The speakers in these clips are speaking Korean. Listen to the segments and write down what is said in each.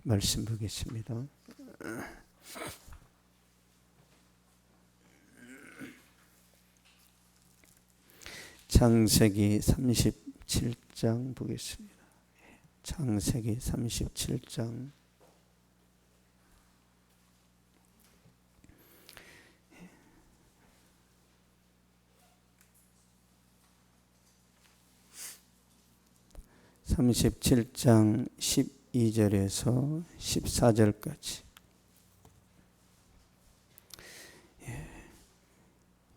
말씀 보겠습니다. 창세기 37장 보겠습니다. 창세기 37장. (37장) 12절에서 14절까지.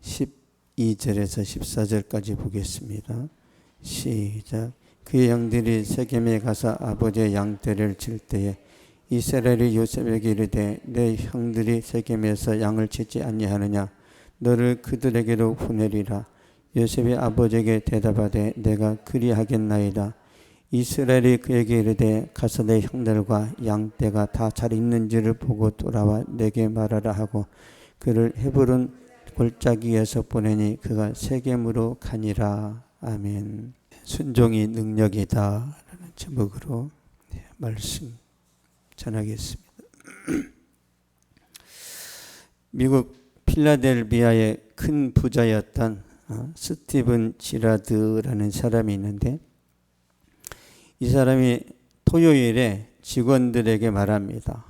12절에서 14절까지 보겠습니다. 시작. 그의 형들이 세겜에 가서 아버지의 양떼를 칠 때에 이스라엘이 요셉에게 이르되 내 형들이 세겜에서 양을 치지 아니하느냐 너를 그들에게로 보내리라. 요셉이 아버지에게 대답하되 내가 그리하겠나이다. 이스라엘이 그에게 이르되 가서 내 형들과 양떼가 다 잘 있는지를 보고 돌아와 내게 말하라 하고 그를 헤브론 골짜기에서 보내니 그가 세겜으로 가니라. 아멘. 순종이 능력이다 라는 제목으로 말씀 전하겠습니다. 미국 필라델비아의 큰 부자였던 스티븐 지라드라는 사람이 있는데 이 사람이 토요일에 직원들에게 말합니다.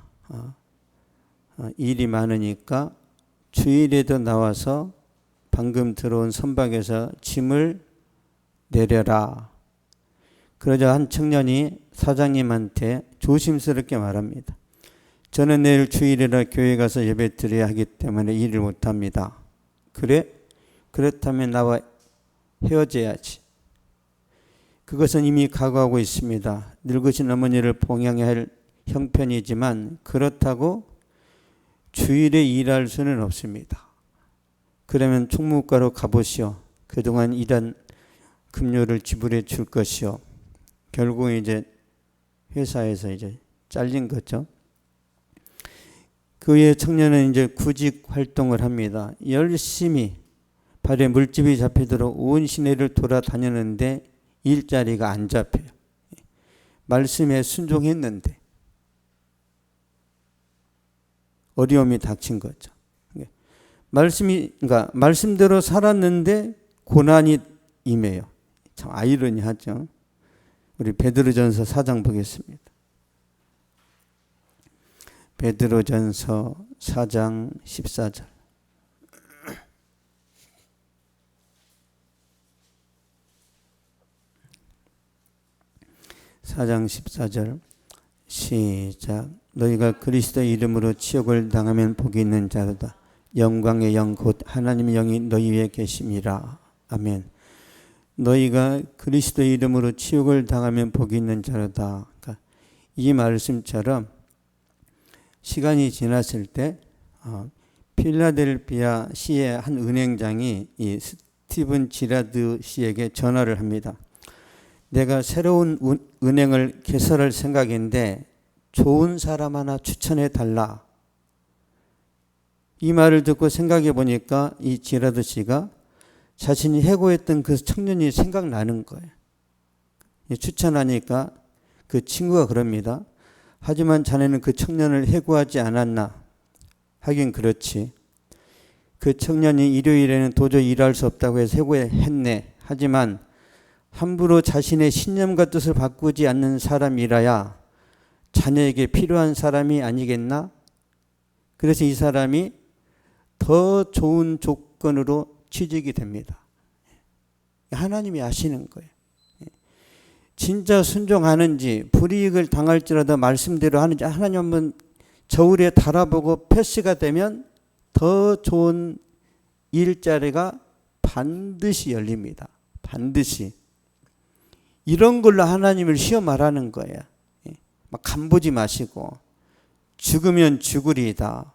일이 많으니까 주일에도 나와서 방금 들어온 선박에서 짐을 내려라. 그러자 한 청년이 사장님한테 조심스럽게 말합니다. 저는 내일 주일이라 교회 가서 예배 드려야 하기 때문에 일을 못합니다. 그래? 그렇다면 나와 헤어져야지. 그것은 이미 각오하고 있습니다. 늙으신 어머니를 봉양해야 할 형편이지만 그렇다고 주일에 일할 수는 없습니다. 그러면 총무과로 가보시오. 그동안 일한 급료를 지불해 줄 것이요. 결국 이제 회사에서 이제 잘린 거죠. 그 후에 청년은 이제 구직 활동을 합니다. 열심히 발에 물집이 잡히도록 온 시내를 돌아다녔는데 일자리가 안 잡혀요. 말씀에 순종했는데 어려움이 닥친 거죠. 그러니까 말씀대로 살았는데 고난이 임해요. 참 아이러니하죠. 우리 베드로전서 4장 보겠습니다. 베드로전서 4장 14절. 4장 14절 시작. 너희가 그리스도의 이름으로 치욕을 당하면 복이 있는 자로다. 영광의 영 곧 하나님의 영이 너희 위에 계심이라. 아멘. 너희가 그리스도의 이름으로 치욕을 당하면 복이 있는 자로다. 그러니까 이 말씀처럼 시간이 지났을 때 필라델피아 시의 한 은행장이 이 스티븐 지라드 씨에게 전화를 합니다. 내가 새로운 은행을 개설할 생각인데 좋은 사람 하나 추천해 달라. 이 말을 듣고 생각해 보니까 이 지라드 씨가 자신이 해고했던 그 청년이 생각나는 거예요. 추천하니까 그 친구가 그럽니다. 하지만 자네는 그 청년을 해고하지 않았나? 하긴 그렇지. 그 청년이 일요일에는 도저히 일할 수 없다고 해서 해고했네. 하지만 함부로 자신의 신념과 뜻을 바꾸지 않는 사람이라야 자네에게 필요한 사람이 아니겠나? 그래서 이 사람이 더 좋은 조건으로 취직이 됩니다. 하나님이 아시는 거예요. 진짜 순종하는지 불이익을 당할지라도 말씀대로 하는지 하나님 한번 저울에 달아보고 패스가 되면 더 좋은 일자리가 반드시 열립니다. 반드시. 이런 걸로 하나님을 시험하라는 거예요. 막 간보지 마시고 죽으면 죽으리이다.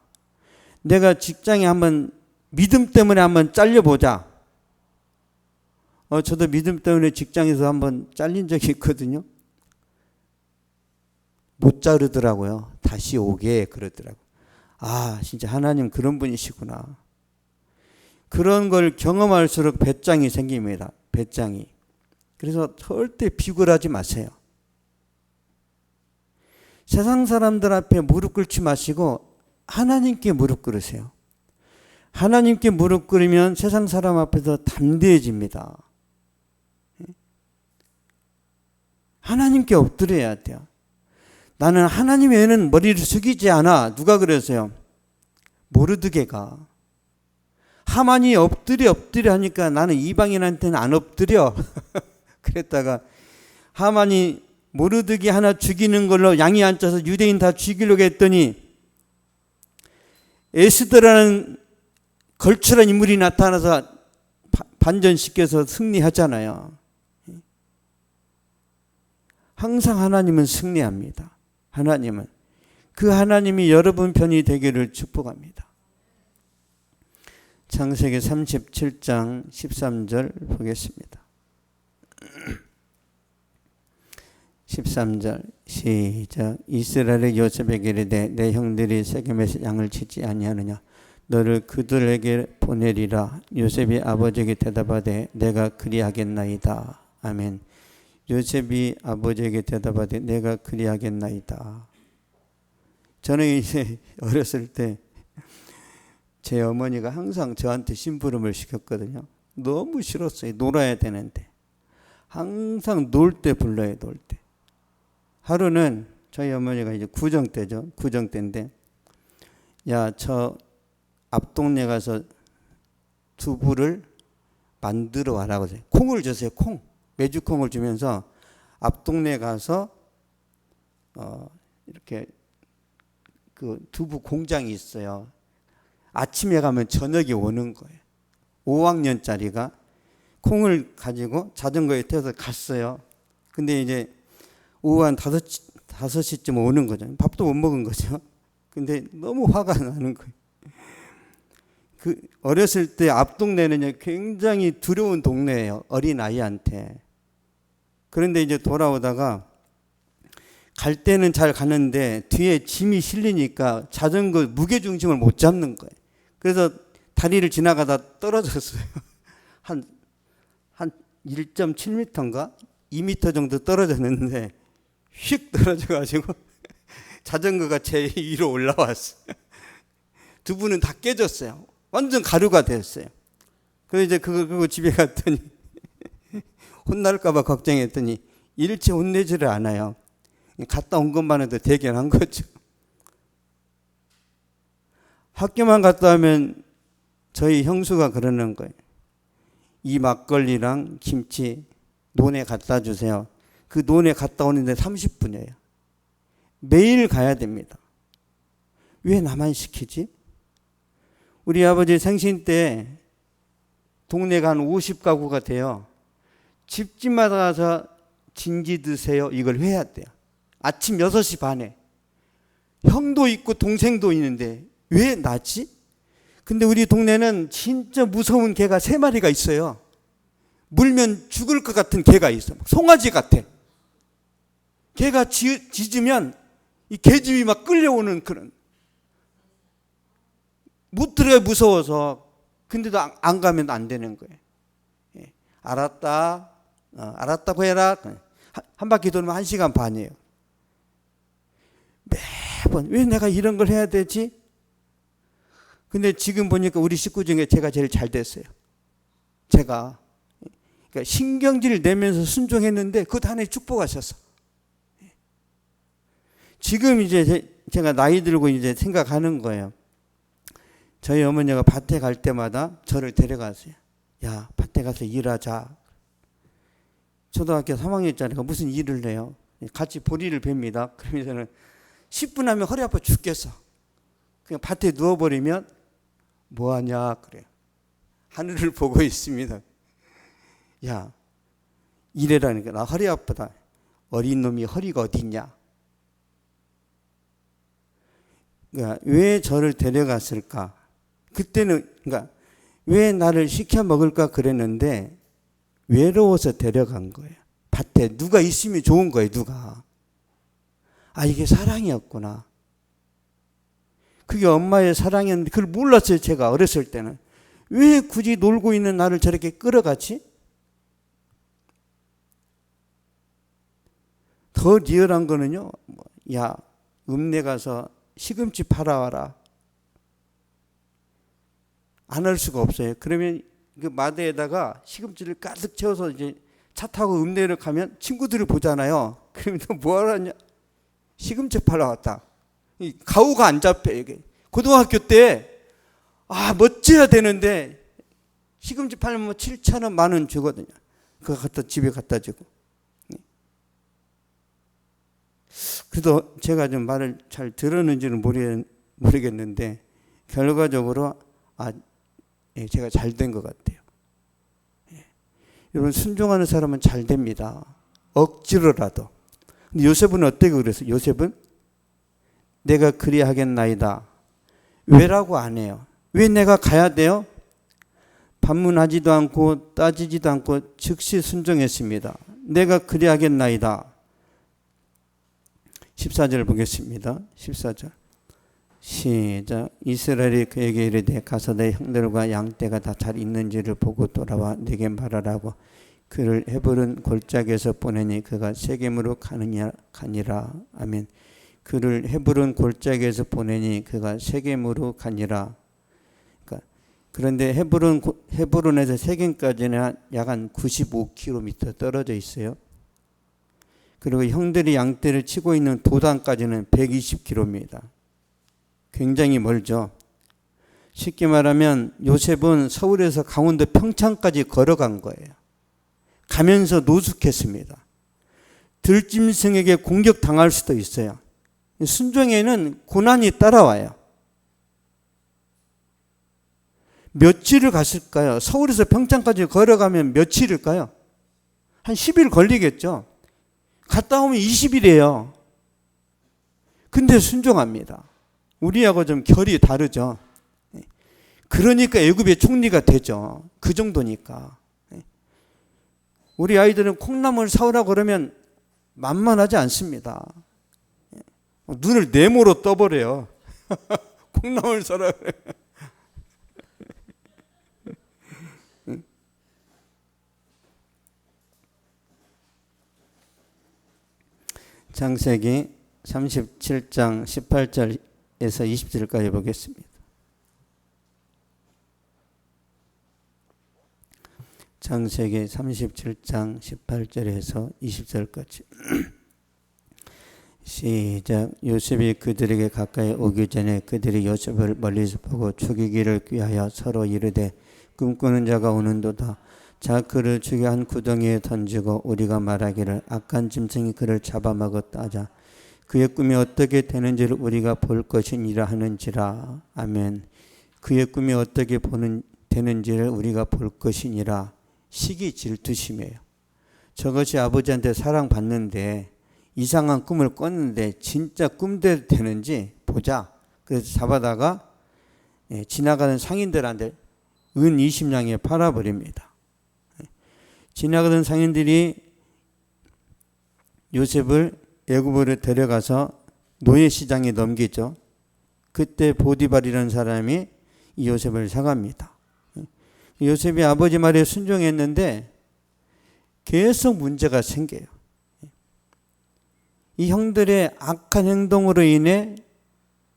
내가 직장에 한번 믿음 때문에 한번 잘려보자. 저도 믿음 때문에 직장에서 한번 잘린 적이 있거든요. 못 자르더라고요. 다시 오게 그러더라고요. 아, 진짜 하나님 그런 분이시구나. 그런 걸 경험할수록 배짱이 생깁니다. 배짱이. 그래서 절대 비굴하지 마세요. 세상 사람들 앞에 무릎 꿇지 마시고 하나님께 무릎 꿇으세요. 하나님께 무릎 꿇으면 세상 사람 앞에서 담대해집니다. 하나님께 엎드려야 돼요. 나는 하나님 외에는 머리를 숙이지 않아. 누가 그랬어요? 모르드게가. 하만이 엎드려 하니까 나는 이방인한테는 안 엎드려. 그랬다가 하만이 모르드게 하나 죽이는 걸로 양이 앉아서 유대인 다 죽이려고 했더니 에스더라는 걸출한 인물이 나타나서 반전시켜서 승리하잖아요. 항상 하나님은 승리합니다. 하나님은. 그 하나님이 여러분 편이 되기를 축복합니다. 창세기 37장 13절 보겠습니다. 13절 시작. 이스라엘의 요셉에게 이르되 내 형들이 세겜에서 양을 치지 아니하느냐 너를 그들에게 보내리라. 요셉이 아버지에게 대답하되 내가 그리하겠나이다. 아멘. 요셉이 아버지에게 대답하되 내가 그리하겠나이다. 저는 이제 어렸을 때 제 어머니가 항상 저한테 심부름을 시켰거든요. 너무 싫었어요. 놀아야 되는데. 항상 놀 때 불러요. 놀 때. 하루는 저희 어머니가 이제 구정 때죠. 구정 때인데 야, 저 앞동네 가서 두부를 만들어 와라고 하세요. 콩을 주세요. 콩. 메주콩을 주면서 앞동네 가서 이렇게 그 두부 공장이 있어요. 아침에 가면 저녁에 오는 거예요. 5학년짜리가 콩을 가지고 자전거에 태워서 갔어요. 근데 이제 오후 한 5시쯤 오는 거죠. 밥도 못 먹은 거죠. 근데 너무 화가 나는 거예요. 그 어렸을 때 앞동네는 굉장히 두려운 동네예요. 어린 아이한테. 그런데 이제 돌아오다가 갈 때는 잘 가는데 뒤에 짐이 실리니까 자전거 무게중심을 못 잡는 거예요. 그래서 다리를 지나가다 떨어졌어요. 한 1.7m인가? 2m 정도 떨어졌는데 휙 떨어져가지고 자전거가 제 위로 올라왔어요. 두부는 다 깨졌어요. 완전 가루가 됐어요. 그래서 이제 그거 집에 갔더니 혼날까봐 걱정했더니 일체 혼내지를 않아요. 갔다 온 것만 해도 대견한 거죠. 학교만 갔다 오면 저희 형수가 그러는 거예요. 이 막걸리랑 김치 논에 갖다 주세요. 그 논에 갔다 오는데 30분이에요. 매일 가야 됩니다. 왜 나만 시키지? 우리 아버지 생신 때 동네가 한 50가구가 돼요. 집집마다 가서 진지 드세요. 이걸 해야 돼요. 아침 6시 반에. 형도 있고 동생도 있는데 왜 나지? 근데 우리 동네는 진짜 무서운 개가 3마리가 있어요. 물면 죽을 것 같은 개가 있어. 송아지 같아. 개가 짖으면 이 개집이 막 끌려오는 그런. 못 들어가 무서워서. 근데도 안 가면 안 되는 거예요. 예. 알았다. 알았다고 해라. 한 바퀴 돌면 1시간 반이에요. 매번 왜 내가 이런 걸 해야 되지? 근데 지금 보니까 우리 식구 중에 제가 제일 잘 됐어요. 제가 그러니까 신경질 내면서 순종했는데 그것 하나의 축복하셨어. 지금 이제 제가 나이 들고 이제 생각하는 거예요. 저희 어머니가 밭에 갈 때마다 저를 데려가세요. 야, 밭에 가서 일하자. 초등학교 3학년짜리가 무슨 일을 해요? 같이 보리를 뱁니다. 그러면서는 10분 하면 허리 아파 죽겠어. 그냥 밭에 누워버리면 뭐하냐 그래요. 하늘을 보고 있습니다. 야, 이래라니까 나 허리 아프다. 어린 놈이 허리가 어디 있냐. 그러니까 왜 저를 데려갔을까? 그때는 그러니까 왜 나를 시켜 먹을까 그랬는데 외로워서 데려간 거예요. 밭에 누가 있으면 좋은 거예요. 누가. 아, 이게 사랑이었구나. 그게 엄마의 사랑이었는데 그걸 몰랐어요. 제가 어렸을 때는. 왜 굳이 놀고 있는 나를 저렇게 끌어갔지? 더 리얼한 거는요. 야, 읍내 가서 시금치 팔아와라. 안 할 수가 없어요. 그러면 그 마대에다가 시금치를 가득 채워서 이제 차 타고 읍내를 가면 친구들을 보잖아요. 그러면 또 뭐하러 왔냐? 시금치 팔러 왔다. 이 가오가 안 잡혀. 이게 고등학교 때 멋져야 되는데 시금치 팔면 7,000원, 10,000원 주거든요. 그거 갖다 집에 갖다 주고. 그래도 제가 좀 말을 잘 들었는지는 모르겠는데 결과적으로 제가 잘 된 것 같아요. 여러분, 순종하는 사람은 잘 됩니다. 억지로라도. 근데 요셉은 어떻게 그랬어요? 요셉은 내가 그리하겠나이다. 왜라고 안 해요. 왜 내가 가야 돼요? 반문하지도 않고 따지지도 않고 즉시 순종했습니다. 내가 그리하겠나이다. 14절 보겠습니다. 14절 시작. 이스라엘이 그에게 이르되 가서 내 형들과 양떼가 다 잘 있는지를 보고 돌아와 내게 말하라고 그를 헤브론 골짜기에서 보내니 그가 세겜으로 가니라. 아멘. 그를 헤브론 골짜기에서 보내니 그가 세겜으로 가니라. 그런데 헤브론에서 세겜까지는 약 한 95km 떨어져 있어요. 그리고 형들이 양떼를 치고 있는 도단까지는 120km입니다. 굉장히 멀죠. 쉽게 말하면 요셉은 서울에서 강원도 평창까지 걸어간 거예요. 가면서 노숙했습니다. 들짐승에게 공격당할 수도 있어요. 순종에는 고난이 따라와요. 며칠을 갔을까요? 서울에서 평창까지 걸어가면 며칠일까요? 한 10일 걸리겠죠. 갔다 오면 20일이에요. 근데 순종합니다. 우리하고 좀 결이 다르죠. 그러니까 애굽의 총리가 되죠. 그 정도니까. 우리 아이들은 콩나물 사오라고 그러면 만만하지 않습니다. 눈을 네모로 떠버려요. 콩나물 사라 그래. 창세기 37장 18절에서 20절까지 보겠습니다. 창세기 37장 18절에서 20절까지 시작. 요셉이 그들에게 가까이 오기 전에 그들이 요셉을 멀리서 보고 죽이기를 꾀하여 서로 이르되 꿈꾸는 자가 오는도다. 자 그를 죽여 한 구덩이에 던지고 우리가 말하기를 악한 짐승이 그를 잡아먹었다 하자. 그의 꿈이 어떻게 되는지를 우리가 볼 것이니라 하는지라. 아멘. 그의 꿈이 어떻게 되는지를 우리가 볼 것이니라. 시기 질투심이에요. 저것이 아버지한테 사랑받는데 이상한 꿈을 꿨는데 진짜 꿈대로 되는지 보자. 그래서 잡아다가 지나가는 상인들한테 은 20냥에 팔아버립니다. 지나가던 상인들이 요셉을 애굽으로 데려가서 노예시장에 넘기죠. 그때 보디발이라는 사람이 이 요셉을 사갑니다. 요셉이 아버지 말에 순종했는데 계속 문제가 생겨요. 이 형들의 악한 행동으로 인해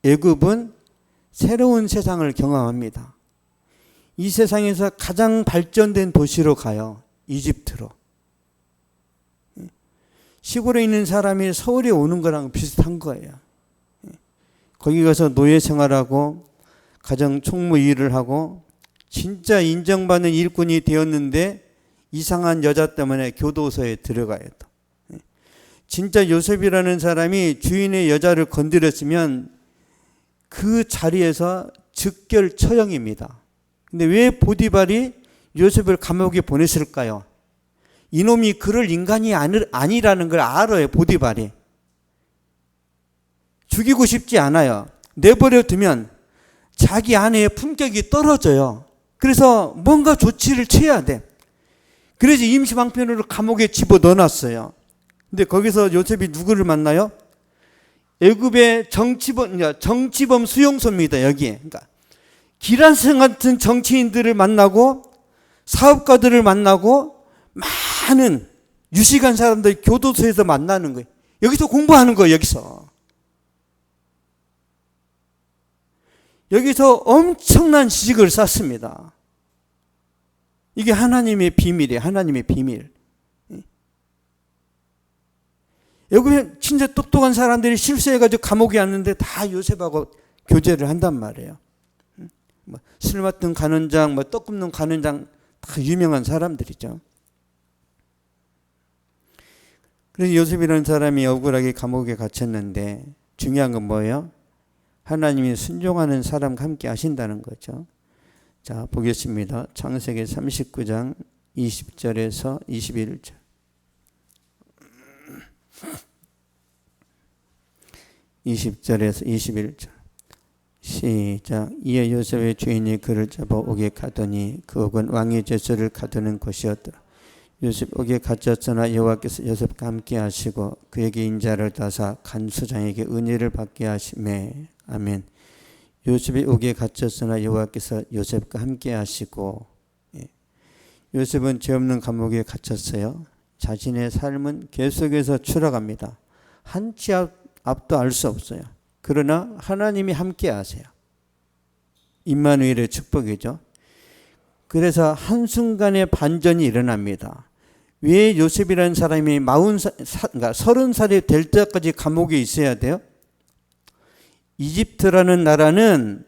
애굽은 새로운 세상을 경험합니다. 이 세상에서 가장 발전된 도시로 가요. 이집트로. 시골에 있는 사람이 서울에 오는 거랑 비슷한 거예요. 거기 가서 노예 생활하고 가정 총무 일을 하고 진짜 인정받는 일꾼이 되었는데 이상한 여자 때문에 교도소에 들어가요. 진짜 요셉이라는 사람이 주인의 여자를 건드렸으면 그 자리에서 즉결 처형입니다. 근데 왜 보디발이 요셉을 감옥에 보냈을까요? 이놈이 그럴 인간이 아니라는 걸 알아요. 보디발이. 죽이고 싶지 않아요. 내버려 두면 자기 아내의 품격이 떨어져요. 그래서 뭔가 조치를 취해야 돼. 그래서 임시방편으로 감옥에 집어넣어놨어요. 근데 거기서 요셉이 누구를 만나요? 애굽의 정치범 수용소입니다. 여기에. 그러니까 기란성 같은 정치인들을 만나고 사업가들을 만나고 많은 유식한 사람들 교도소에서 만나는 거예요. 여기서 공부하는 거예요. 여기서. 여기서 엄청난 지식을 쌓습니다. 이게 하나님의 비밀이에요. 하나님의 비밀. 여기 진짜 똑똑한 사람들이 실수해가지고 감옥에 왔는데 다 요셉하고 교제를 한단 말이에요. 술 맡은 간원장, 떡 굽는 간원장, 다 유명한 사람들이죠. 그래서 요셉이라는 사람이 억울하게 감옥에 갇혔는데 중요한 건 뭐예요? 하나님이 순종하는 사람과 함께 하신다는 거죠. 자, 보겠습니다. 창세기 39장 20절에서 21절. 20절에서 21절. 시작. 이에 요셉의 주인이 그를 잡아 옥에 가더니 그 옥은 왕의 제수를 가두는 곳이었더라. 요셉 옥에 갇혔으나 여호와께서 요셉과 함께 하시고 그에게 인자를 다사 간수장에게 은혜를 받게 하시매. 아멘. 요셉이 옥에 갇혔으나 여호와께서 요셉과 함께 하시고. 요셉은 죄 없는 감옥에 갇혔어요. 자신의 삶은 계속해서 추락합니다. 한 치 앞도 알 수 없어요. 그러나 하나님이 함께 하세요. 임마누엘의 축복이죠. 그래서 한순간에 반전이 일어납니다. 왜 요셉이라는 사람이 30살이 될 때까지 감옥에 있어야 돼요? 이집트라는 나라는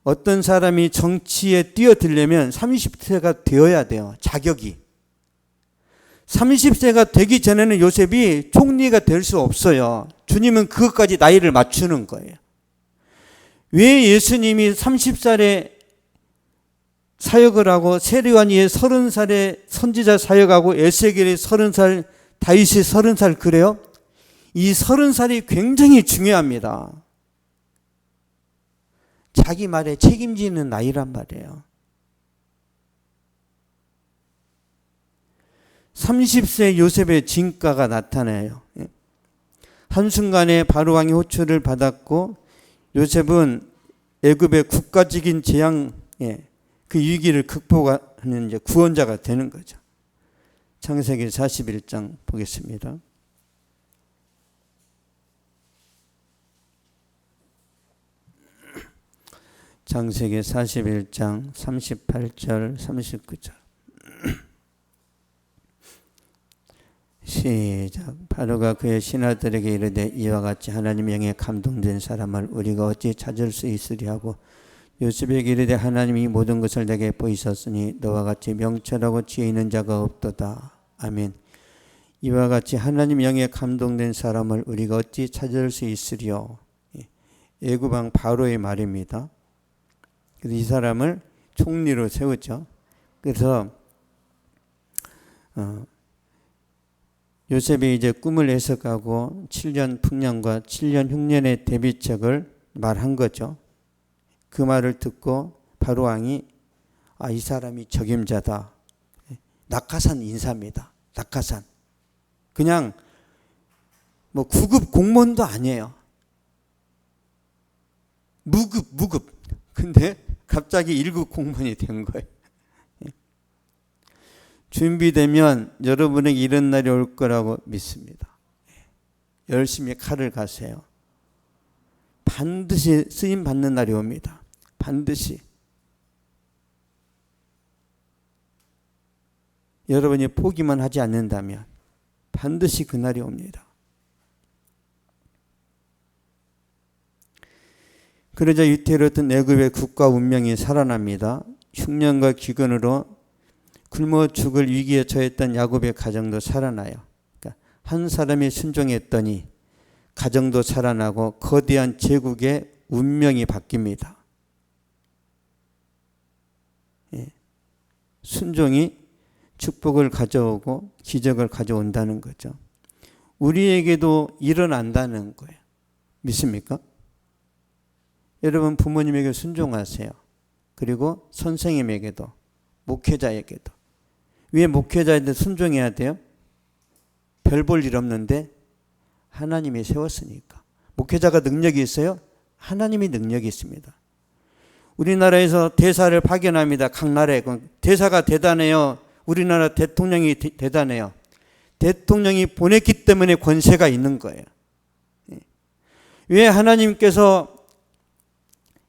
어떤 사람이 정치에 뛰어들려면 30세가 되어야 돼요. 자격이. 30세가 되기 전에는 요셉이 총리가 될 수 없어요. 주님은 그것까지 나이를 맞추는 거예요. 왜 예수님이 30살에 사역을 하고 세례요한이 30살에 선지자 사역하고 에스겔이 30살, 다윗이 30살 그래요? 이 30살이 굉장히 중요합니다. 자기 말에 책임지는 나이란 말이에요. 30세 요셉의 진가가 나타나요. 한순간에 바로왕의 호출을 받았고 요셉은 애굽의 국가적인 재앙, 그 위기를 극복하는 이제 구원자가 되는 거죠. 창세기 41장 보겠습니다. 창세기 41장 38절 39절. 시작. 바로가 그의 신하들에게 이르되 이와 같이 하나님 영에 감동된 사람을 우리가 어찌 찾을 수 있으리 하고 요셉에게 이르되 하나님이 모든 것을 내게 보이셨으니 너와 같이 명철하고 지혜 있는 자가 없도다. 아멘. 이와 같이 하나님 영에 감동된 사람을 우리가 어찌 찾을 수 있으리요. 애굽 왕 바로의 말입니다. 그래서 이 사람을 총리로 세웠죠. 그래서 요셉이 이제 꿈을 해석하고 7년 풍년과 7년 흉년의 대비책을 말한 거죠. 그 말을 듣고 바로 왕이 이 사람이 적임자다. 낙하산 인사입니다. 낙하산. 그냥 뭐 9급 공무원도 아니에요. 무급. 근데 갑자기 1급 공무원이 된 거예요. 준비되면 여러분에게 이런 날이 올 거라고 믿습니다. 열심히 칼을 가세요. 반드시 쓰임 받는 날이 옵니다. 반드시. 여러분이 포기만 하지 않는다면 반드시 그날이 옵니다. 그러자 위태로웠던 애굽의 국가 운명이 살아납니다. 흉년과 기근으로 굶어 죽을 위기에 처했던 야곱의 가정도 살아나요. 그러니까 한 사람이 순종했더니 가정도 살아나고 거대한 제국의 운명이 바뀝니다. 순종이 축복을 가져오고 기적을 가져온다는 거죠. 우리에게도 일어난다는 거예요. 믿습니까? 여러분 부모님에게 순종하세요. 그리고 선생님에게도 목회자에게도. 왜 목회자한테 순종해야 돼요? 별 볼 일 없는데 하나님이 세웠으니까. 목회자가 능력이 있어요? 하나님이 능력이 있습니다. 우리나라에서 대사를 파견합니다. 각 나라에. 대사가 대단해요. 우리나라 대통령이 대단해요. 대통령이 보냈기 때문에 권세가 있는 거예요. 왜 하나님께서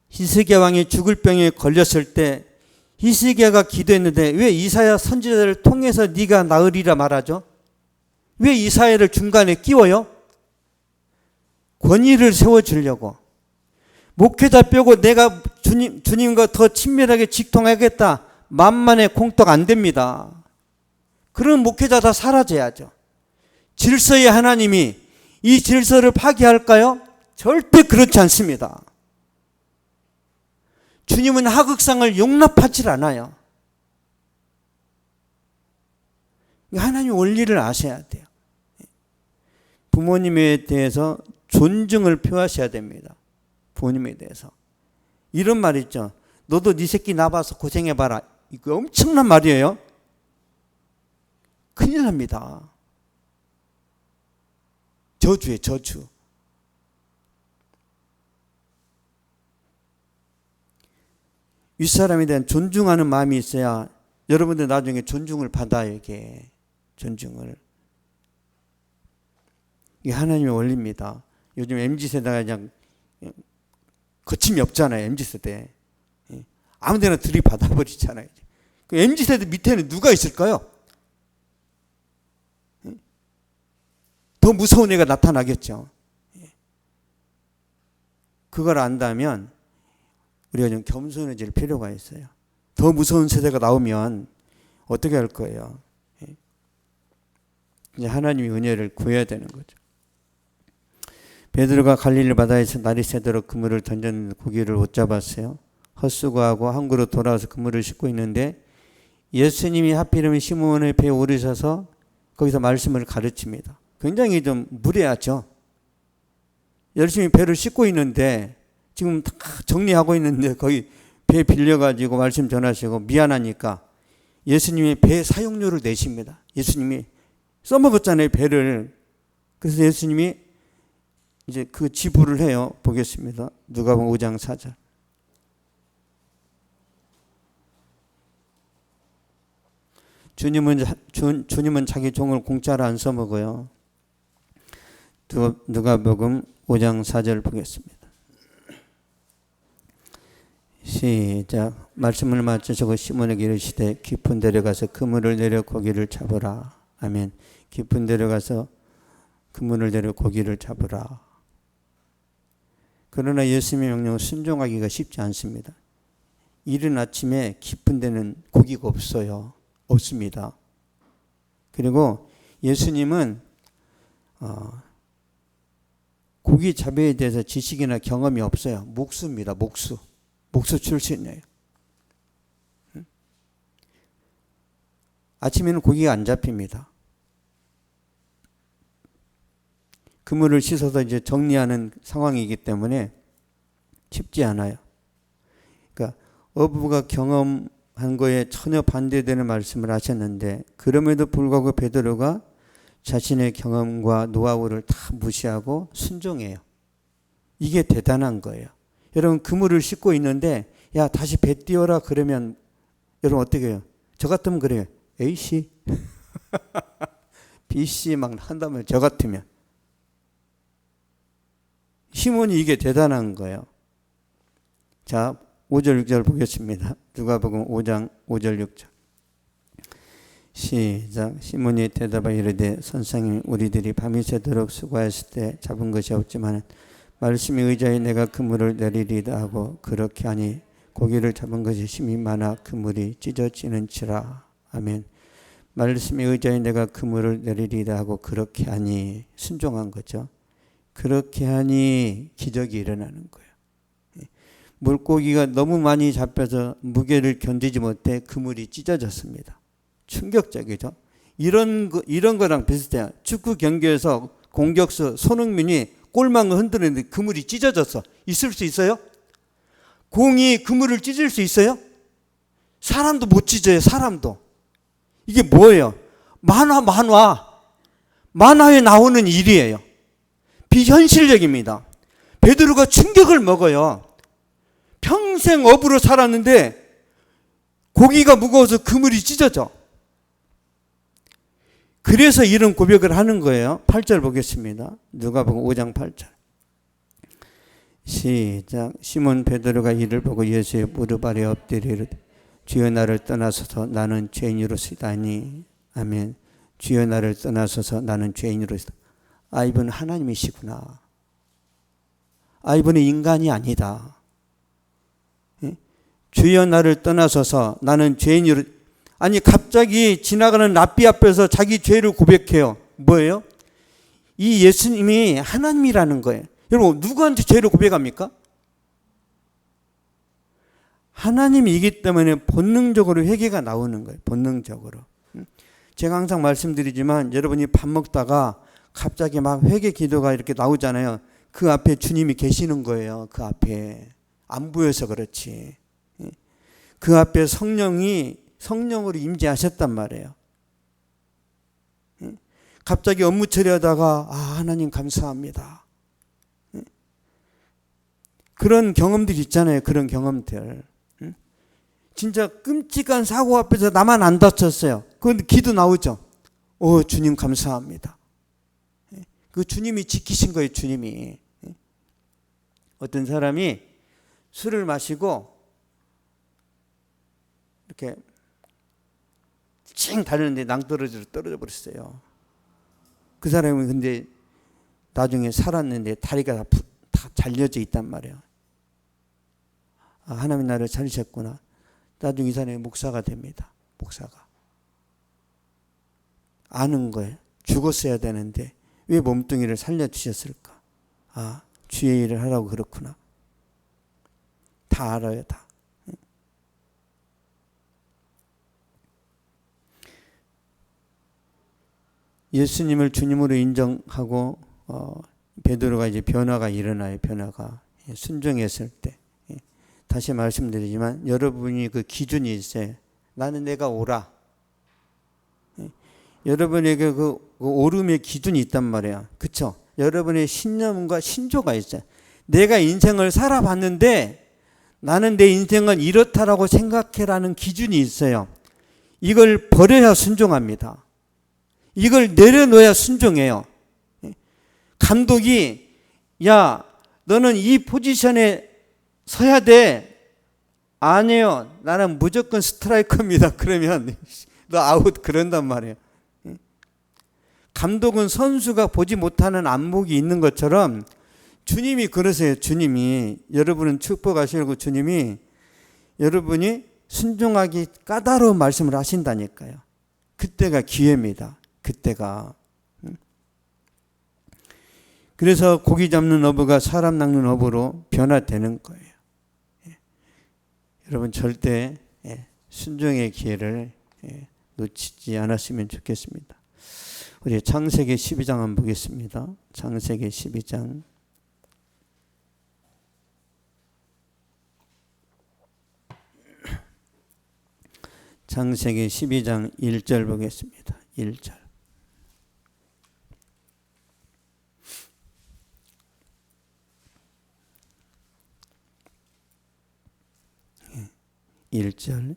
히스기야 왕이 죽을 병에 걸렸을 때 히스기야가 기도했는데 왜 이사야 선지자를 통해서 네가 나으리라 말하죠? 왜 이사야를 중간에 끼워요? 권위를 세워주려고. 목회자 빼고 내가 주님과 더 친밀하게 직통하겠다. 만만의 공떡 안 됩니다. 그런 목회자 다 사라져야죠. 질서의 하나님이 이 질서를 파괴할까요? 절대 그렇지 않습니다. 주님은 하극상을 용납하지 않아요. 하나님 원리를 아셔야 돼요. 부모님에 대해서 존중을 표하셔야 됩니다. 부모님에 대해서. 이런 말 있죠. 너도 네 새끼 낳아서 고생해봐라. 이거 엄청난 말이에요. 큰일 납니다. 저주예요, 저주. 윗사람에 대한 존중하는 마음이 있어야 여러분들 나중에 존중을 받아요, 이게. 존중을. 이게 하나님의 원리입니다. 요즘 MZ세대가 그냥 거침이 없잖아요, MZ세대. 아무 데나 들이받아버리잖아요. 그 MZ세대 밑에는 누가 있을까요? 더 무서운 애가 나타나겠죠. 그걸 안다면 우리가 좀 겸손해질 필요가 있어요. 더 무서운 세대가 나오면 어떻게 할 거예요? 이제 하나님의 은혜를 구해야 되는 거죠. 베드로가 갈릴리 바다에서 날이 새도록 그물을 던졌는데 고기를 못 잡았어요. 헛수고하고 항구로 돌아와서 그물을 싣고 있는데 예수님이 하필이면 시몬의 배에 오르셔서 거기서 말씀을 가르칩니다. 굉장히 좀 무례하죠. 열심히 배를 싣고 있는데 지금 다 정리하고 있는데 거기 배 빌려가지고 말씀 전하시고 미안하니까 예수님이 배 사용료를 내십니다. 예수님이 써먹었잖아요, 배를. 그래서 예수님이 이제 그 지불을 해요. 보겠습니다. 누가복음 5장 4절. 주님은 자기 종을 공짜로 안 써먹어요. 누가복음 5장 4절 보겠습니다. 시작. 말씀을 마치시고 시몬에게 이르시되 깊은 데로 가서 그물을 내려 고기를 잡으라. 아멘. 깊은 데로 가서 그물을 내려 고기를 잡으라. 그러나 예수님의 명령을 순종하기가 쉽지 않습니다. 이른 아침에 깊은 데는 고기가 없어요. 없습니다. 그리고 예수님은 고기 잡이에 대해서 지식이나 경험이 없어요. 목수입니다. 목수 출신이에요. 아침에는 고기가 안 잡힙니다. 그물을 씻어서 이제 정리하는 상황이기 때문에 쉽지 않아요. 그러니까 어부가 경험한 거에 전혀 반대되는 말씀을 하셨는데 그럼에도 불구하고 베드로가 자신의 경험과 노하우를 다 무시하고 순종해요. 이게 대단한 거예요. 여러분 그물을 싣고 있는데 야 다시 배 띄워라 그러면 여러분 어떻게 해요? 저 같으면 그래요. A씨 B씨 막 한다면 저 같으면 시몬이 이게 대단한 거예요. 자 5절 6절 보겠습니다. 누가복음 5장 5절 6절 시작. 시몬이 대답하여 이르되 선생님 우리들이 밤이 새도록 수고하였을 때 잡은 것이 없지만 말씀에 의지하여 내가 그물을 내리리다 하고 그렇게 하니 고기를 잡은 것이 힘이 많아 그물이 찢어지는지라. 아멘. 말씀에 의지하여 내가 그물을 내리리다 하고 그렇게 하니 순종한 거죠. 그렇게 하니 기적이 일어나는 거예요. 물고기가 너무 많이 잡혀서 무게를 견디지 못해 그물이 찢어졌습니다. 충격적이죠. 이런 거랑 비슷해요. 축구 경기에서 공격수 손흥민이 골망을 흔드는데 그물이 찢어졌어. 있을 수 있어요? 공이 그물을 찢을 수 있어요? 사람도 못 찢어요. 사람도. 이게 뭐예요? 만화에 나오는 일이에요. 비현실적입니다. 베드로가 충격을 먹어요. 평생 어부로 살았는데 고기가 무거워서 그물이 찢어져. 그래서 이런 고백을 하는 거예요. 8절 보겠습니다. 누가복음 5장 8절. 시작. 시몬 베드로가 이를 보고 예수의 무릎 아래 엎드려 이르되 주여 나를 떠나소서 나는 죄인으로서이다니. 아멘. 주여 나를 떠나소서 나는 죄인으로서이다. 아, 이분은 하나님이시구나. 아, 이분은 인간이 아니다. 예? 주여 나를 떠나소서 나는 죄인으로. 아니, 갑자기 지나가는 랍비 앞에서 자기 죄를 고백해요. 뭐예요? 이 예수님이 하나님이라는 거예요. 여러분, 누구한테 죄를 고백합니까? 하나님이기 때문에 본능적으로 회개가 나오는 거예요. 본능적으로. 제가 항상 말씀드리지만 여러분이 밥 먹다가 갑자기 막 회개 기도가 이렇게 나오잖아요. 그 앞에 주님이 계시는 거예요. 그 앞에. 안 보여서 그렇지. 그 앞에 성령으로 임재하셨단 말이에요. 갑자기 업무 처리하다가 하나님 감사합니다. 그런 경험들이 있잖아요. 그런 경험들. 진짜 끔찍한 사고 앞에서 나만 안 다쳤어요. 그런데 기도 나오죠. 주님 감사합니다. 그 주님이 지키신 거예요. 주님이. 어떤 사람이 술을 마시고 이렇게 찡 달렸는데 낭떠러지로 떨어져 버렸어요. 그 사람은 근데 나중에 살았는데 다리가 다 잘려져 있단 말이에요. 하나님 나를 살리셨구나. 나중에 이 사람이 목사가 됩니다. 목사가. 아는 거예요. 죽었어야 되는데 왜 몸뚱이를 살려주셨을까? 주의 일을 하라고 그렇구나. 다 알아요. 다. 예수님을 주님으로 인정하고 베드로가 이제 변화가 일어나요. 변화가. 순종했을 때. 다시 말씀드리지만 여러분이 그 기준이 있어요. 나는 내가 옳아. 여러분에게 그 옳음의 기준이 있단 말이야. 그쵸? 여러분의 신념과 신조가 있어요. 내가 인생을 살아봤는데 나는 내 인생은 이렇다라고 생각해라는 기준이 있어요. 이걸 버려야 순종합니다. 이걸 내려놓아야 순종해요. 감독이 야 너는 이 포지션에 서야 돼. 아니요. 나는 무조건 스트라이커입니다. 그러면 너 아웃 그런단 말이에요. 감독은 선수가 보지 못하는 안목이 있는 것처럼 주님이 그러세요. 주님이 여러분은 축복하시려고 주님이 여러분이 순종하기 까다로운 말씀을 하신다니까요. 그때가 기회입니다. 그때가. 그래서 고기 잡는 어부가 사람 낚는 어부로 변화되는 거예요. 여러분 절대 순종의 기회를 놓치지 않았으면 좋겠습니다. 우리 창세기 12장 한번 보겠습니다. 창세기 12장. 창세기 12장 1절 보겠습니다. 1절.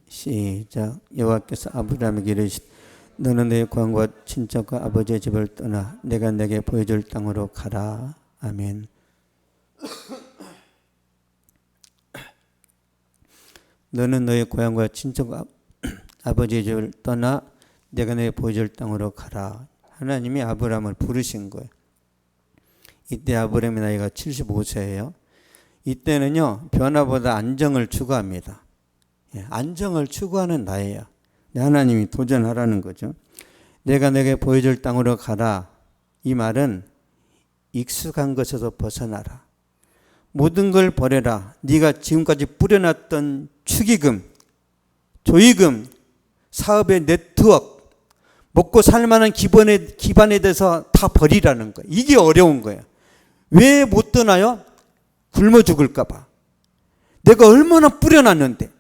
시작. 여호와께서 아브라함에게 이르시되 너는 내 고향과 친척과 아버지의 집을 떠나 내가 내게 보여줄 땅으로 가라. 아멘. 너는 너의 고향과 친척과 아버지의 집을 떠나 내가 내게 보여줄 땅으로 가라. 하나님이 아브라함을 부르신 거예요. 이때 아브라함의 나이가 75세예요. 이때는요 변화보다 안정을 추구합니다. 안정을 추구하는 나이에요. 하나님이 도전하라는 거죠. 내가 내게 보여줄 땅으로 가라. 이 말은 익숙한 것에서 벗어나라. 모든 걸 버려라. 네가 지금까지 뿌려놨던 축의금, 조의금, 사업의 네트워크, 먹고 살만한 기반에 대해서 다 버리라는 거예요. 이게 어려운 거예요. 왜 못 떠나요? 굶어 죽을까 봐. 내가 얼마나 뿌려놨는데.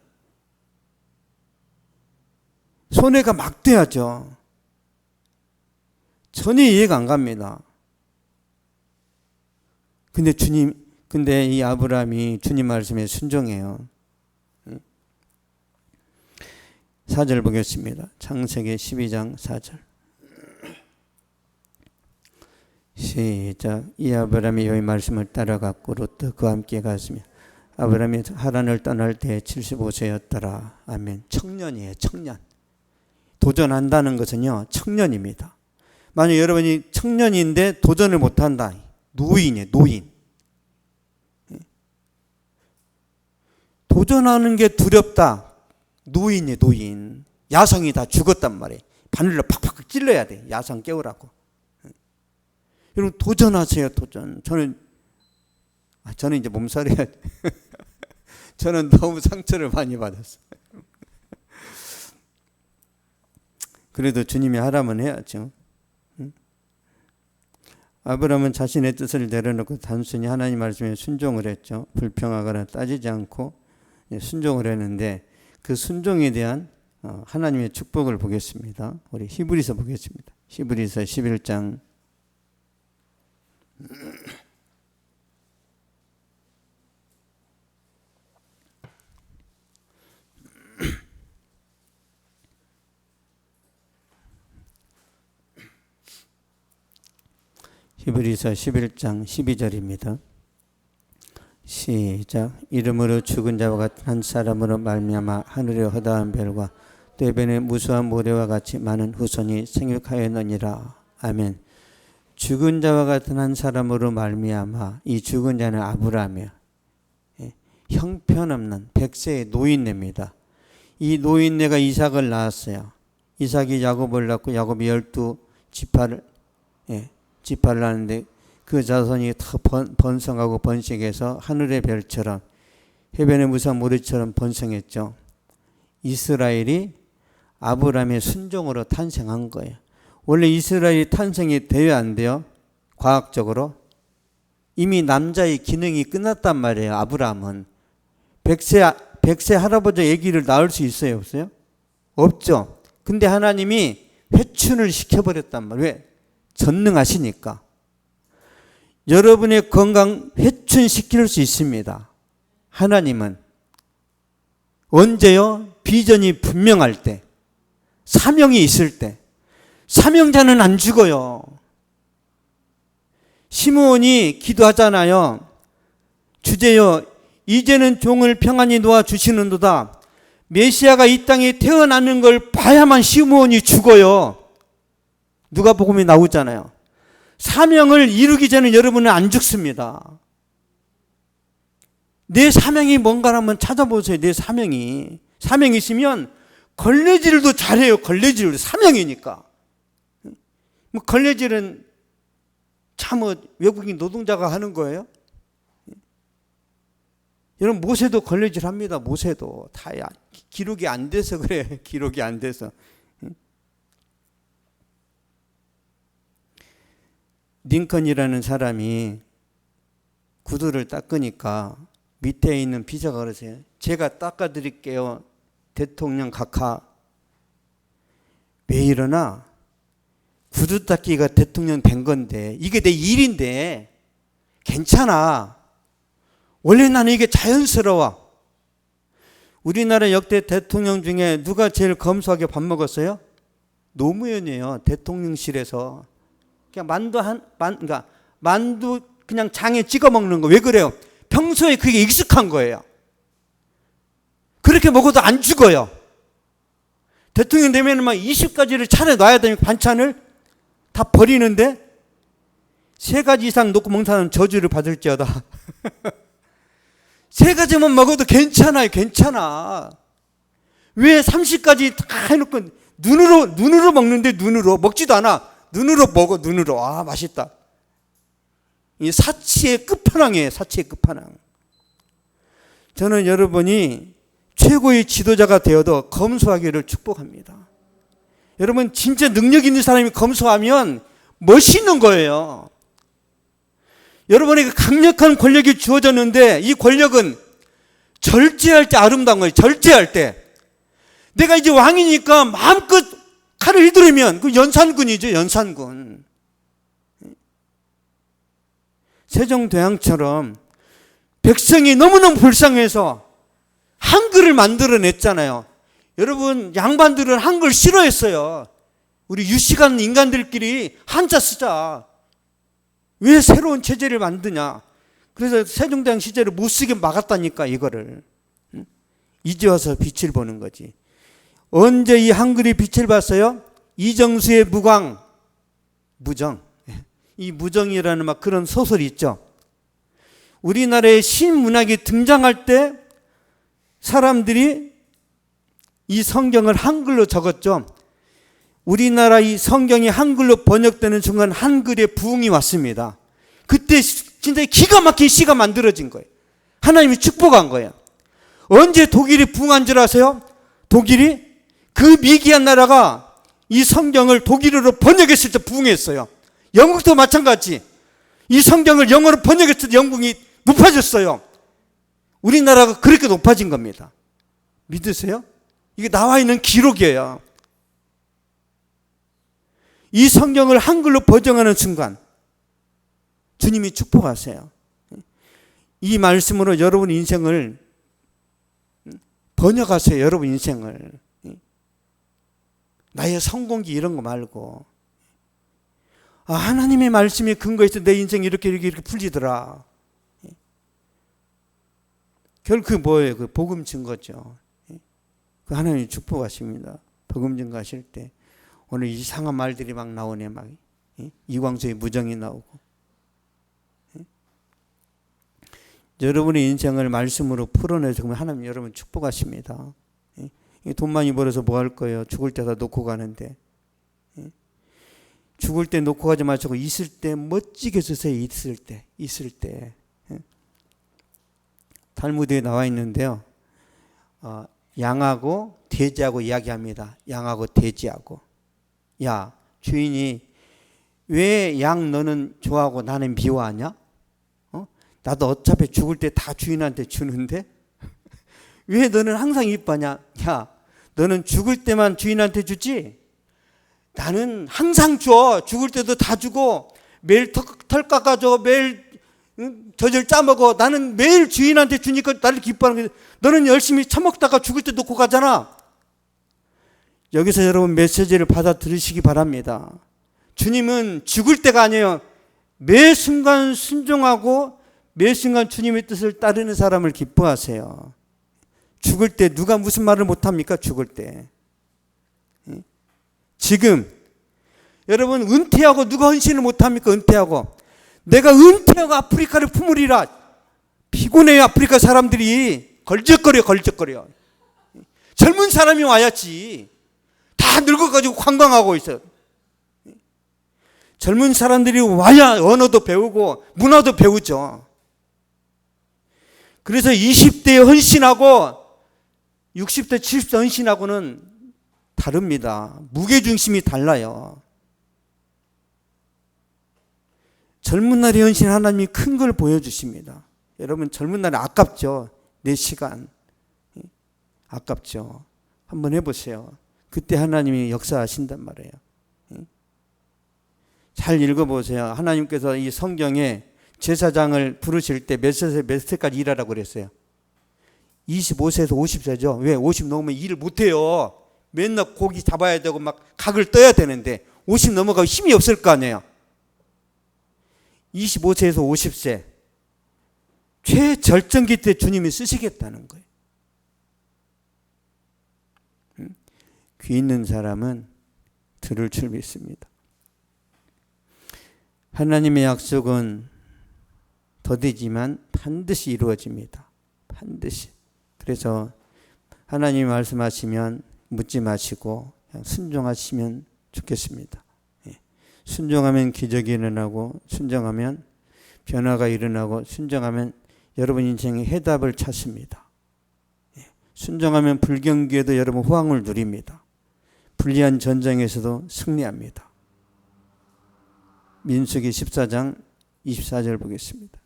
손해가 막대하죠. 전혀 이해가 안 갑니다. 근데 이 아브라함이 주님 말씀에 순종해요. 4절 보겠습니다. 창세기 12장 4절. 시작. 이 아브라함이 여호와의 말씀을 따라갔고 롯도 그와 함께 갔으며 아브라함이 하란을 떠날 때 75세였더라. 아멘. 청년이에요. 청년. 도전한다는 것은요, 청년입니다. 만약 여러분이 청년인데 도전을 못한다, 노인이에요. 노인. 도전하는 게 두렵다, 노인이에요. 노인. 야성이 다 죽었단 말이에요. 바늘로 팍팍 찔러야 돼. 야성 깨우라고. 여러분 도전하세요. 도전. 저는 이제 몸살이야. 저는 너무 상처를 많이 받았어요. 그래도 주님이 하라면 해야죠. 아브라함은 자신의 뜻을 내려놓고 단순히 하나님 말씀에 순종을 했죠. 불평하거나 따지지 않고 순종을 했는데 그 순종에 대한 하나님의 축복을 보겠습니다. 우리 히브리서 보겠습니다. 히브리서 11장 히브리서 11장 12절입니다. 시작. 이름으로 죽은 자와 같은 한 사람으로 말미암아 하늘의 허다한 별과 대변의 무수한 모래와 같이 많은 후손이 생육하였느니라. 아멘. 죽은 자와 같은 한 사람으로 말미암아, 이 죽은 자는 아브라함이야. 형편없는 100세의 노인네입니다. 이 노인네가 이삭을 낳았어요. 이삭이 야곱을 낳고 야곱이 12지파를 낳았는데 그 자손이 다 번성하고 번식해서 하늘의 별처럼 해변의 무수한 모래처럼 번성했죠. 이스라엘이 아브라함의 순종으로 탄생한 거예요. 원래 이스라엘이 탄생이 돼야 안 돼요? 과학적으로 이미 남자의 기능이 끝났단 말이에요. 아브라함은 100세 할아버지 아기를 낳을 수 있어요? 없어요? 없죠. 근데 하나님이 회춘을 시켜버렸단 말이에요. 왜? 전능하시니까. 여러분의 건강 회춘시킬 수 있습니다. 하나님은. 언제요? 비전이 분명할 때, 사명이 있을 때. 사명자는 안 죽어요. 시므온이 기도하잖아요. 주제여, 이제는 종을 평안히 놓아주시는도다. 메시아가 이 땅에 태어나는 걸 봐야만 시므온이 죽어요. 누가복음에 나오잖아요. 사명을 이루기 전에 여러분은 안 죽습니다. 내 사명이 뭔가 한번 찾아보세요. 내 사명이 있으면 걸레질도 잘해요. 걸레질 사명이니까. 뭐 걸레질은 참 외국인 노동자가 하는 거예요. 여러분 모세도 걸레질 합니다. 모세도 다 기록이 안 돼서 그래. 기록이 안 돼서. 링컨이라는 사람이 구두를 닦으니까 밑에 있는 비서가 그러세요. 제가 닦아드릴게요. 대통령 각하. 왜 이러나? 구두 닦기가 대통령 된 건데 이게 내 일인데 괜찮아. 원래 나는 이게 자연스러워. 우리나라 역대 대통령 중에 누가 제일 검소하게 밥 먹었어요? 노무현이에요. 대통령실에서. 그냥 만두 그냥 장에 찍어 먹는 거. 왜 그래요? 평소에 그게 익숙한 거예요. 그렇게 먹어도 안 죽어요. 대통령 되면 막 20가지를 차려놔야 되니까 반찬을 다 버리는데 3가지 이상 놓고 먹는 사람은 저주를 받을지어다. 3가지만 먹어도 괜찮아요. 괜찮아. 왜 30가지 다 해놓고 눈으로 먹는데 눈으로 먹지도 않아. 눈으로 먹어. 눈으로. 아 맛있다. 이 사치의 끝판왕이에요. 사치의 끝판왕. 저는 여러분이 최고의 지도자가 되어도 검소하기를 축복합니다. 여러분 진짜 능력 있는 사람이 검소하면 멋있는 거예요. 여러분에게 강력한 권력이 주어졌는데 이 권력은 절제할 때 아름다운 거예요. 절제할 때. 내가 이제 왕이니까 마음껏 칼을 휘두르면 그 연산군이죠. 연산군. 세종대왕처럼 백성이 너무너무 불쌍해서 한글을 만들어냈잖아요. 여러분 양반들은 한글 싫어했어요. 우리 유식한 인간들끼리 한자 쓰자. 왜 새로운 체제를 만드냐. 그래서 세종대왕 시절에 못 쓰게 막았다니까 이거를. 이제 와서 빛을 보는 거지. 언제 이 한글이 빛을 봤어요? 이정수의 무광, 무정. 이 무정이라는 막 그런 소설이 있죠. 우리나라의 신문학이 등장할 때 사람들이 이 성경을 한글로 적었죠. 우리나라 이 성경이 한글로 번역되는 순간 한글의 부흥이 왔습니다. 그때 진짜 기가 막힌 시가 만들어진 거예요. 하나님이 축복한 거예요. 언제 독일이 부흥한 줄 아세요? 독일이 그 미개한 나라가 이 성경을 독일어로 번역했을 때 부흥했어요. 영국도 마찬가지. 이 성경을 영어로 번역했을 때 영국이 높아졌어요. 우리나라가 그렇게 높아진 겁니다. 믿으세요? 이게 나와 있는 기록이에요. 이 성경을 한글로 번역하는 순간 주님이 축복하세요. 이 말씀으로 여러분 인생을 번역하세요. 여러분 인생을. 나의 성공기 이런 거 말고, 하나님의 말씀이 근거해서 내 인생이 이렇게 풀리더라. 결국 그 뭐예요? 그 복음 증거죠. 그 하나님이 축복하십니다. 복음 증거하실 때 오늘 이상한 말들이 막 나오네. 막 이광수의 무정이 나오고. 여러분의 인생을 말씀으로 풀어내서 하나님 여러분 축복하십니다. 돈 많이 벌어서 뭐 할 거예요? 죽을 때 다 놓고 가는데. 죽을 때 놓고 가지 마시고 있을 때 멋지게 쓰세요. 있을 때. 탈무드에 나와 있는데요. 양하고 돼지하고 이야기합니다. 양하고 돼지하고. 야, 주인이 왜 양 너는 좋아하고 나는 미워하냐? 나도 어차피 죽을 때 다 주인한테 주는데 왜 너는 항상 이뻐하냐? 야, 너는 죽을 때만 주인한테 주지? 나는 항상 줘. 죽을 때도 다 주고 매일 털 깎아줘. 매일 젖을 짜먹어. 나는 매일 주인한테 주니까 나를 기뻐하는 거지. 너는 열심히 처먹다가 죽을 때 놓고 가잖아. 여기서 여러분 메시지를 받아 들으시기 바랍니다. 주님은 죽을 때가 아니에요. 매 순간 순종하고 매 순간 주님의 뜻을 따르는 사람을 기뻐하세요. 죽을 때 누가 무슨 말을 못합니까? 죽을 때. 지금 여러분 은퇴하고 누가 헌신을 못합니까? 은퇴하고. 내가 은퇴하고 아프리카를 품으리라. 피곤해요. 아프리카 사람들이 걸적거려. 젊은 사람이 와야지. 다 늙어가지고 관광하고 있어요. 젊은 사람들이 와야 언어도 배우고 문화도 배우죠. 그래서 20대에 헌신하고 60대, 70대 헌신하고는 다릅니다. 무게중심이 달라요. 젊은 날에 헌신 하나님이 큰 걸 보여주십니다. 여러분 젊은 날에 아깝죠. 내 시간. 아깝죠. 한번 해보세요. 그때 하나님이 역사하신단 말이에요. 잘 읽어보세요. 하나님께서 이 성경에 제사장을 부르실 때 몇 세까지 일하라고 그랬어요? 25세에서 50세죠. 왜? 50 넘으면 일을 못해요. 맨날 고기 잡아야 되고 막 각을 떠야 되는데 50 넘어가고 힘이 없을 거 아니에요. 25세에서 50세 최절정기 때 주님이 쓰시겠다는 거예요. 귀 있는 사람은 들을 줄 믿습니다. 하나님의 약속은 더디지만 반드시 이루어집니다. 반드시. 그래서 하나님이 말씀하시면 묻지 마시고 그냥 순종하시면 좋겠습니다. 순종하면 기적이 일어나고 순종하면 변화가 일어나고 순종하면 여러분 인생의 해답을 찾습니다. 순종하면 불경기에도 여러분 호황을 누립니다. 불리한 전쟁에서도 승리합니다. 민수기 14장 24절 보겠습니다.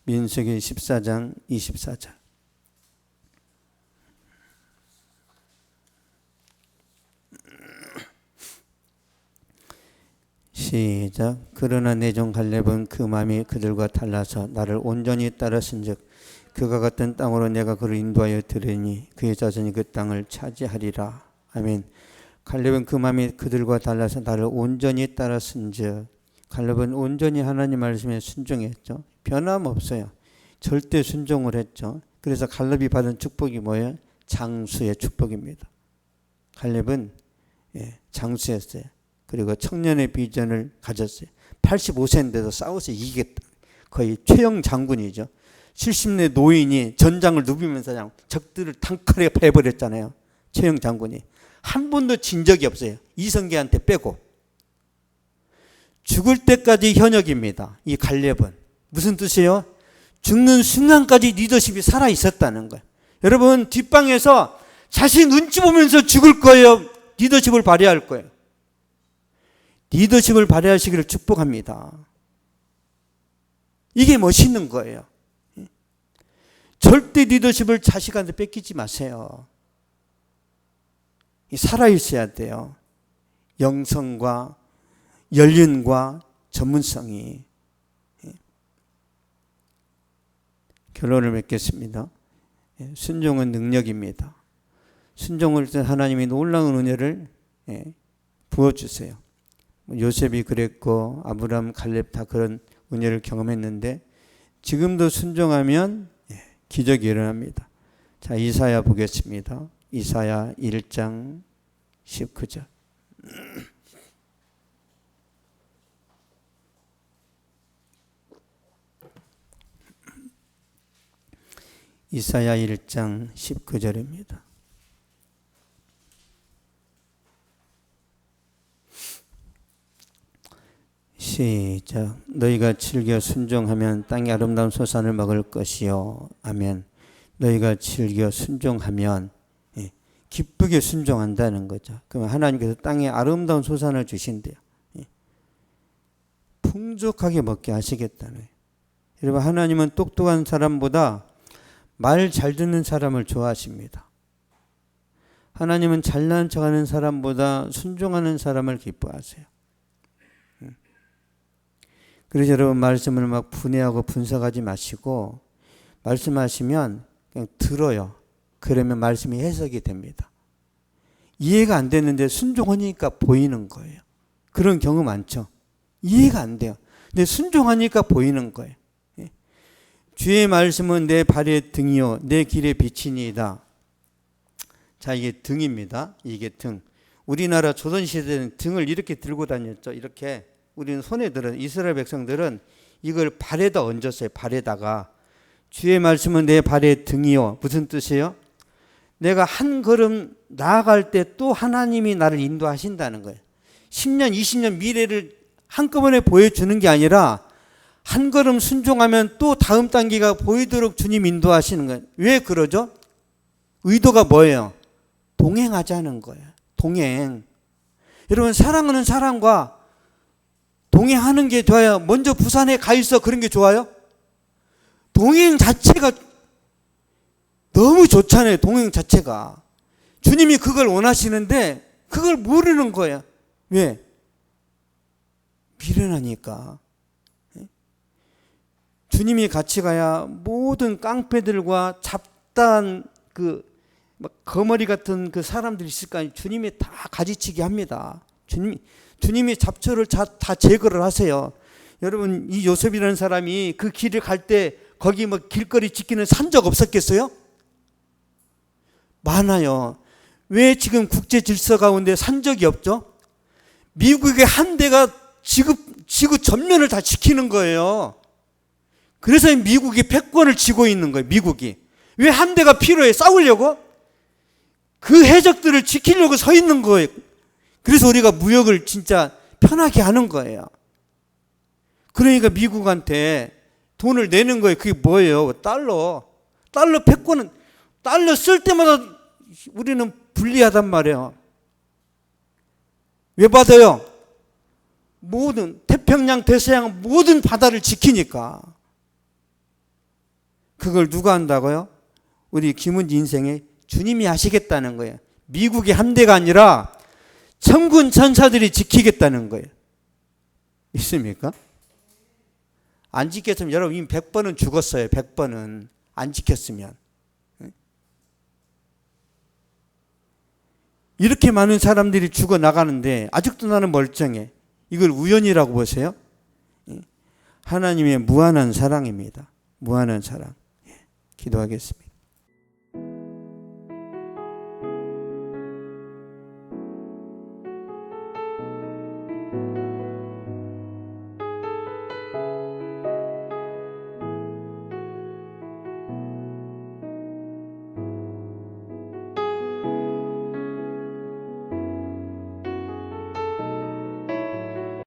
민수기 14장 24절. 시작. 그러나 내 종 갈렙은 그 마음이 그들과 달라서 나를 온전히 따랐은즉 그가 같은 땅으로 내가 그를 인도하여 들으니 그의 자손이 그 땅을 차지하리라. 아멘. 갈렙은 그 마음이 그들과 달라서 나를 온전히 따랐은즉, 갈렙은 온전히 하나님 말씀에 순종했죠. 변함없어요. 절대 순종을 했죠. 그래서 갈렙이 받은 축복이 뭐예요? 장수의 축복입니다. 갈렙은 장수였어요. 그리고 청년의 비전을 가졌어요. 85세인데도 싸워서 이기겠다. 거의 최영 장군이죠. 70대 노인이 전장을 누비면서 그냥 적들을 단칼에 패버렸잖아요. 최영 장군이. 한 번도 진 적이 없어요. 이성계한테 빼고. 죽을 때까지 현역입니다. 이 갈렙은. 무슨 뜻이에요? 죽는 순간까지 리더십이 살아있었다는 거예요. 여러분, 뒷방에서 자신 눈치 보면서 죽을 거예요? 리더십을 발휘할 거예요? 리더십을 발휘하시기를 축복합니다. 이게 멋있는 거예요. 절대 리더십을 자식한테 뺏기지 마세요. 살아있어야 돼요. 영성과 연륜과 전문성이. 결론을 맺겠습니다. 순종은 능력입니다. 순종을 때 하나님이 놀라운 은혜를 부어주세요. 요셉이 그랬고 아브라함, 갈렙 다 그런 은혜를 경험했는데 지금도 순종하면 기적이 일어납니다. 자, 이사야 보겠습니다. 이사야 1장 19절. 이사야 1장 19절입니다. 시작. 너희가 즐겨 순종하면 땅의 아름다운 소산을 먹을 것이요. 아멘. 너희가 즐겨 순종하면, 기쁘게 순종한다는 거죠. 그러면 하나님께서 땅에 아름다운 소산을 주신대요. 풍족하게 먹게 하시겠다는 거예요. 여러분, 하나님은 똑똑한 사람보다 말 잘 듣는 사람을 좋아하십니다. 하나님은 잘난 척하는 사람보다 순종하는 사람을 기뻐하세요. 그래서 여러분, 말씀을 막 분해하고 분석하지 마시고 말씀하시면 그냥 들어요. 그러면 말씀이 해석이 됩니다. 이해가 안 되는데 순종하니까 보이는 거예요. 그런 경우 많죠. 이해가 안 돼요. 근데 순종하니까 보이는 거예요. 주의 말씀은 내 발의 등이요 내 길의 빛이니이다. 자, 이게 등입니다. 이게 등. 우리나라 조선시대는 등을 이렇게 들고 다녔죠. 이렇게. 우리는 손에 들은 이스라엘 백성들은 이걸 발에다 얹었어요. 발에다가. 주의 말씀은 내 발의 등이요. 무슨 뜻이에요? 내가 한 걸음 나아갈 때 또 하나님이 나를 인도하신다는 거예요. 10년, 20년 미래를 한꺼번에 보여주는 게 아니라 한 걸음 순종하면 또 다음 단계가 보이도록 주님 인도하시는 거예요. 왜 그러죠? 의도가 뭐예요? 동행하자는 거예요. 동행. 여러분, 사랑하는 사람과 동행하는 게 좋아요? 먼저 부산에 가 있어 그런 게 좋아요? 동행 자체가 너무 좋잖아요. 동행 자체가. 주님이 그걸 원하시는데 그걸 모르는 거예요. 왜? 미련하니까. 주님이 같이 가야 모든 깡패들과 잡다한 거머리 같은 그 사람들이 있을까? 주님이 다 가지치기 합니다. 주님이 잡초를 다 제거를 하세요. 여러분, 이 요셉이라는 사람이 그 길을 갈 때 거기 길거리 지키는 산적 없었겠어요? 많아요. 왜 지금 국제 질서 가운데 산적이 없죠? 미국의 한 대가 지구 전면을 다 지키는 거예요. 그래서 미국이 패권을 쥐고 있는 거예요. 미국이. 왜 한 대가 필요해? 싸우려고? 그 해적들을 지키려고 서 있는 거예요. 그래서 우리가 무역을 진짜 편하게 하는 거예요. 그러니까 미국한테 돈을 내는 거예요. 그게 뭐예요? 달러 패권은 달러 쓸 때마다 우리는 불리하단 말이에요. 왜 받아요? 모든 태평양, 대서양 모든 바다를 지키니까. 그걸 누가 한다고요? 우리 김은지 인생에 주님이 하시겠다는 거예요. 미국의 한 대가 아니라 천군 천사들이 지키겠다는 거예요. 있습니까? 안 지켰으면 여러분 이미 100번은 죽었어요. 100번은 안 지켰으면. 이렇게 많은 사람들이 죽어 나가는데 아직도 나는 멀쩡해. 이걸 우연이라고 보세요? 하나님의 무한한 사랑입니다. 무한한 사랑. 기도하겠습니다.